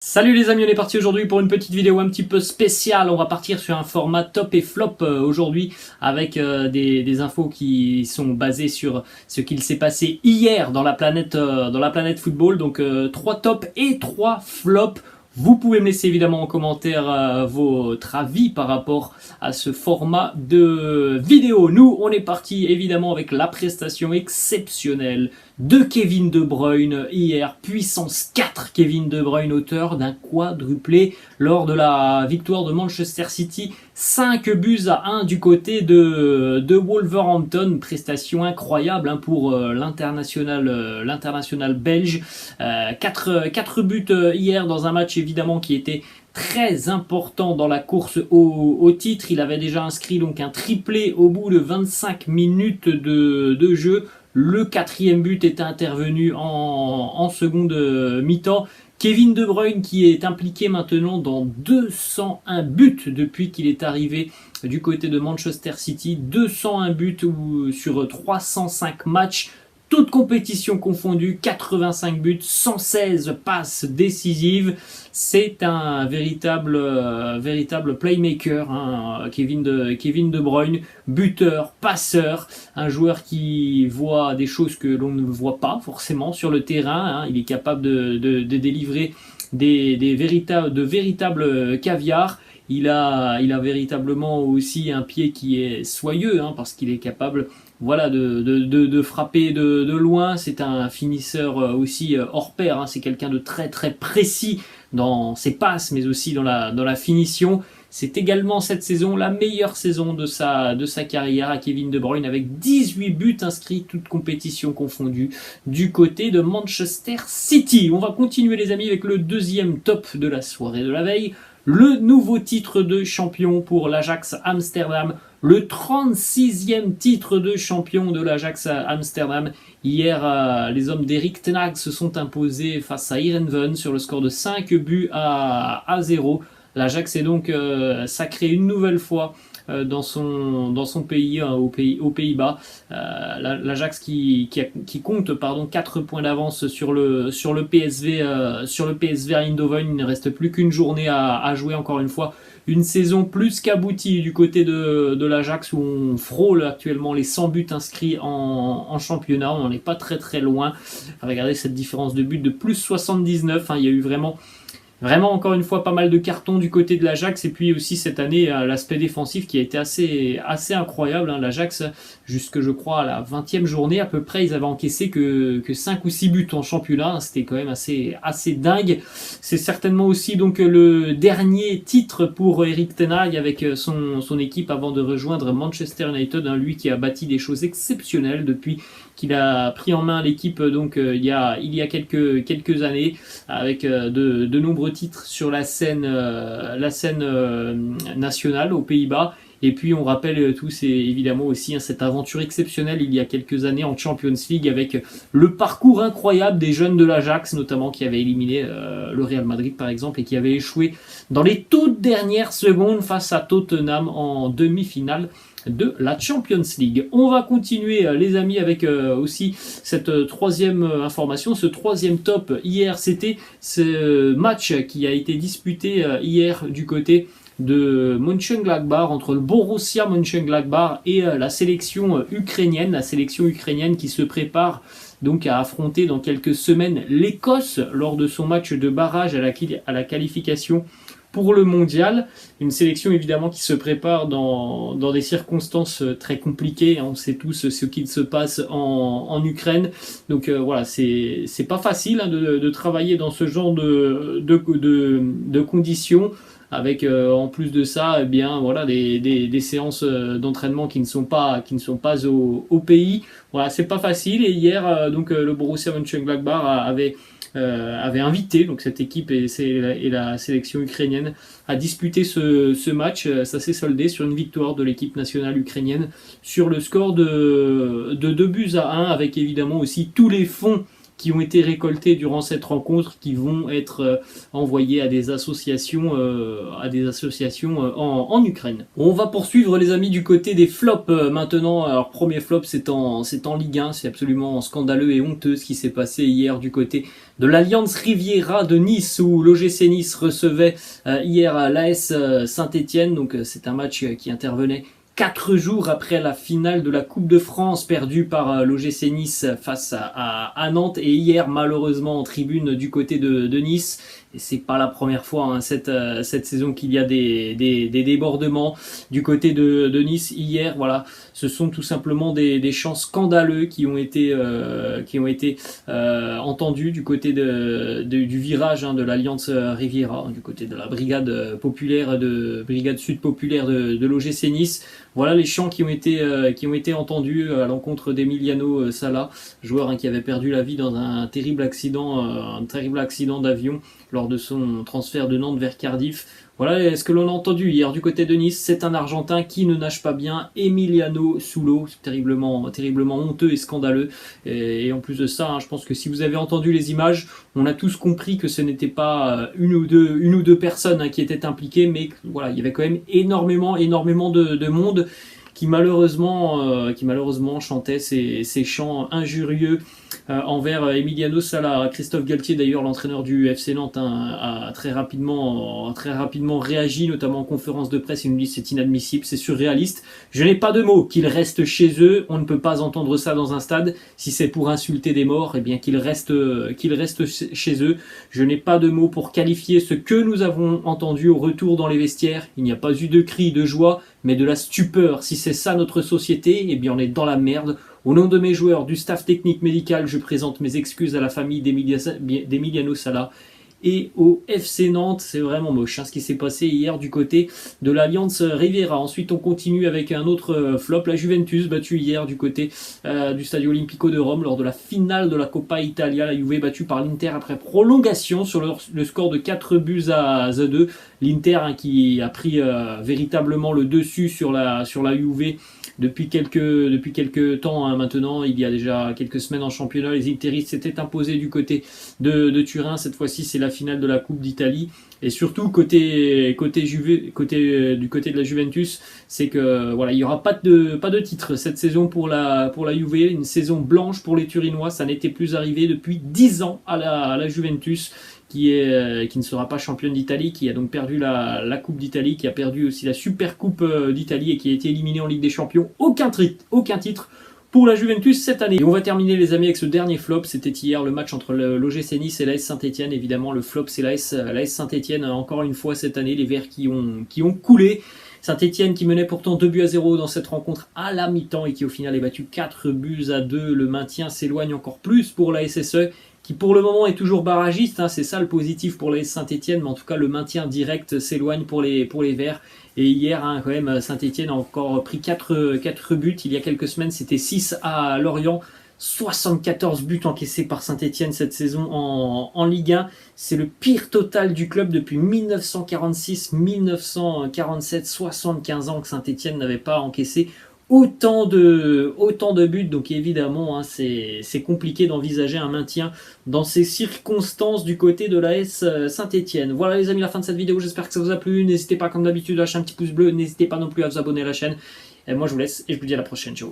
Salut les amis, on est parti aujourd'hui pour une petite vidéo un petit peu spéciale. On va partir sur un format top et flop aujourd'hui avec des infos qui sont basées sur ce qu'il s'est passé hier dans la planète football. Donc 3 tops et 3 flops. Vous pouvez me laisser évidemment en commentaire votre avis par rapport à ce format de vidéo. Nous, on est parti évidemment avec la prestation exceptionnelle de Kevin De Bruyne hier, puissance 4, Kevin De Bruyne, auteur d'un quadruplé lors de la victoire de Manchester City, 5 buts à 1 du côté de Wolverhampton, prestation incroyable pour l'international belge, 4 buts hier dans un match évidemment qui était très important dans la course au titre. Il avait déjà inscrit donc un triplé au bout de 25 minutes de jeu. Le 4e but est intervenu en seconde mi-temps. Kevin De Bruyne qui est impliqué maintenant dans 201 buts depuis qu'il est arrivé du côté de Manchester City. 201 buts sur 305 matchs. Toutes compétitions confondues, 85 buts, 116 passes décisives. C'est un véritable playmaker, Kevin De Bruyne, buteur, passeur, un joueur qui voit des choses que l'on ne voit pas forcément sur le terrain. Il est capable de délivrer de véritables caviars. Il a véritablement aussi un pied qui est soyeux, parce qu'il est capable de frapper de loin. C'est un finisseur aussi hors pair, c'est quelqu'un de très très précis dans ses passes mais aussi dans la finition. C'est également cette saison la meilleure saison de sa carrière à Kevin De Bruyne avec 18 buts inscrits, toutes compétitions confondues, du côté de Manchester City. On va continuer les amis avec le deuxième top de la soirée de la veille. Le nouveau titre de champion pour l'Ajax Amsterdam, le 36e titre de champion de l'Ajax Amsterdam. Hier, les hommes d'Erik ten Hag se sont imposés face à Heerenveen sur le score de 5 buts à 0. L'Ajax est donc sacré une nouvelle fois dans son pays, aux Pays-Bas. L'Ajax qui compte 4 points d'avance sur le PSV Eindhoven. Il ne reste plus qu'une journée à jouer, encore une fois. Une saison plus qu'aboutie du côté de l'Ajax, où on frôle actuellement les 100 buts inscrits en championnat. On n'en est pas très très loin. Regardez cette différence de but de plus 79. Il y a eu vraiment encore une fois pas mal de cartons du côté de l'Ajax, et puis aussi cette année l'aspect défensif qui a été assez incroyable. L'Ajax, jusque je crois à la 20e journée à peu près, ils avaient encaissé que 5 ou 6 buts en championnat. C'était quand même assez dingue. C'est certainement aussi donc le dernier titre pour Erik ten Hag avec son équipe avant de rejoindre Manchester United, lui qui a bâti des choses exceptionnelles depuis qu'il a pris en main l'équipe donc il y a quelques années, avec de nombreux titres sur la scène nationale aux Pays-Bas. Et puis on rappelle tous évidemment aussi cette aventure exceptionnelle il y a quelques années en Champions League, avec le parcours incroyable des jeunes de l'Ajax notamment, qui avaient éliminé le Real Madrid par exemple, et qui avaient échoué dans les toutes dernières secondes face à Tottenham en demi-finale de la Champions League. On va continuer les amis avec aussi cette troisième information, ce troisième top. Hier, c'était ce match qui a été disputé hier du côté de Mönchengladbach, entre le Borussia Mönchengladbach et la sélection ukrainienne qui se prépare donc à affronter dans quelques semaines l'Écosse lors de son match de barrage à la qualification pour le mondial. Une sélection évidemment qui se prépare dans des circonstances très compliquées. On sait tous ce qu'il se passe en Ukraine. Donc c'est pas facile de travailler dans ce genre de conditions, avec en plus de ça des séances d'entraînement qui ne sont pas au pays. C'est pas facile. Et hier le Borussia Mönchengladbach avait invité donc cette équipe et la sélection ukrainienne à disputer ce match. Ça s'est soldé sur une victoire de l'équipe nationale ukrainienne sur le score de 2 buts à 1, avec évidemment aussi tous les fonds qui ont été récoltés durant cette rencontre, qui vont être envoyés à des associations, en Ukraine. On va poursuivre les amis du côté des flops maintenant. Alors premier flop c'est en Ligue 1, c'est absolument scandaleux et honteux ce qui s'est passé hier du côté de l'Alliance Riviera de Nice où l'OGC Nice recevait hier l'AS Saint-Étienne. Donc c'est un match qui intervenait 4 jours après la finale de la Coupe de France perdue par l'OGC Nice face à Nantes, et hier malheureusement en tribune du côté de Nice. Et c'est pas la première fois hein, cette saison qu'il y a des débordements du côté de Nice. Hier, voilà, ce sont tout simplement des chants scandaleux qui ont été entendus du côté du virage hein, de l'Alliance Riviera, du côté de la brigade sud populaire de l'OGC Nice. Voilà les chants qui ont été entendus à l'encontre d'Emiliano Sala, joueur hein, qui avait perdu la vie dans un terrible accident d'avion lors de son transfert de Nantes vers Cardiff. Voilà ce que l'on a entendu hier du côté de Nice. C'est un Argentin qui ne nage pas bien, Emiliano Soulo, terriblement honteux et scandaleux. Et en plus de ça, hein, je pense que si vous avez entendu les images, on a tous compris que ce n'était pas une ou deux personnes hein, qui étaient impliquées, mais voilà, il y avait quand même énormément de monde qui malheureusement chantait ces chants injurieux envers Emiliano Sala. Christophe Galtier, d'ailleurs l'entraîneur du FC Nantes, hein, a très rapidement réagi, notamment en conférence de presse. Il nous dit c'est inadmissible, c'est surréaliste. Je n'ai pas de mots, qu'ils restent chez eux. On ne peut pas entendre ça dans un stade. Si c'est pour insulter des morts, eh bien qu'ils restent chez eux. Je n'ai pas de mots pour qualifier ce que nous avons entendu au retour dans les vestiaires. Il n'y a pas eu de cris de joie, mais de la stupeur. Si c'est ça notre société, eh bien on est dans la merde. Au nom de mes joueurs, du staff technique médical, je présente mes excuses à la famille d'Emiliano Sala et au FC Nantes. C'est vraiment moche hein, ce qui s'est passé hier du côté de l'Alliance Riviera. Ensuite on continue avec un autre flop, la Juventus battue hier du côté du Stadio Olimpico de Rome lors de la finale de la Coppa Italia. La Juve battue par l'Inter après prolongation sur le score de 4-2. L'Inter hein, qui a pris véritablement le dessus sur la Juve depuis quelques temps hein, maintenant. Il y a déjà quelques semaines en championnat, les Interistes s'étaient imposés du côté de Turin. Cette fois-ci c'est la finale de la Coupe d'Italie. Et surtout du côté de la Juventus, c'est que voilà, il n'y aura pas de titre cette saison pour la Juve, une saison blanche pour les Turinois. Ça n'était plus arrivé depuis 10 ans à la Juventus, qui ne sera pas championne d'Italie, qui a donc perdu la Coupe d'Italie, qui a perdu aussi la Super Coupe d'Italie et qui a été éliminée en Ligue des Champions. Aucun titre pour la Juventus cette année. Et on va terminer les amis avec ce dernier flop. C'était hier le match entre l'OGC Nice et l'AS Saint-Étienne. Évidemment le flop c'est l'AS Saint-Étienne. Encore une fois cette année, les Verts qui ont coulé. Saint-Étienne qui menait pourtant 2-0 dans cette rencontre à la mi-temps et qui au final est battu 4-2. Le maintien s'éloigne encore plus pour la SSE, qui pour le moment est toujours barragiste, hein, c'est ça le positif pour l'AS Saint-Étienne, mais en tout cas le maintien direct s'éloigne pour les Verts. Et hier, hein, quand même, Saint-Étienne a encore pris 4 buts. Il y a quelques semaines, c'était 6 à Lorient. 74 buts encaissés par Saint-Étienne cette saison en Ligue 1. C'est le pire total du club depuis 1946, 1947, 75 ans que Saint-Étienne n'avait pas encaissé autant de buts. Donc évidemment hein, c'est compliqué d'envisager un maintien dans ces circonstances du côté de l'AS Saint-Étienne. Voilà les amis, la fin de cette vidéo, j'espère que ça vous a plu. N'hésitez pas comme d'habitude à lâcher un petit pouce bleu, n'hésitez pas non plus à vous abonner à la chaine. Et moi je vous laisse et je vous dis à la prochaine, ciao.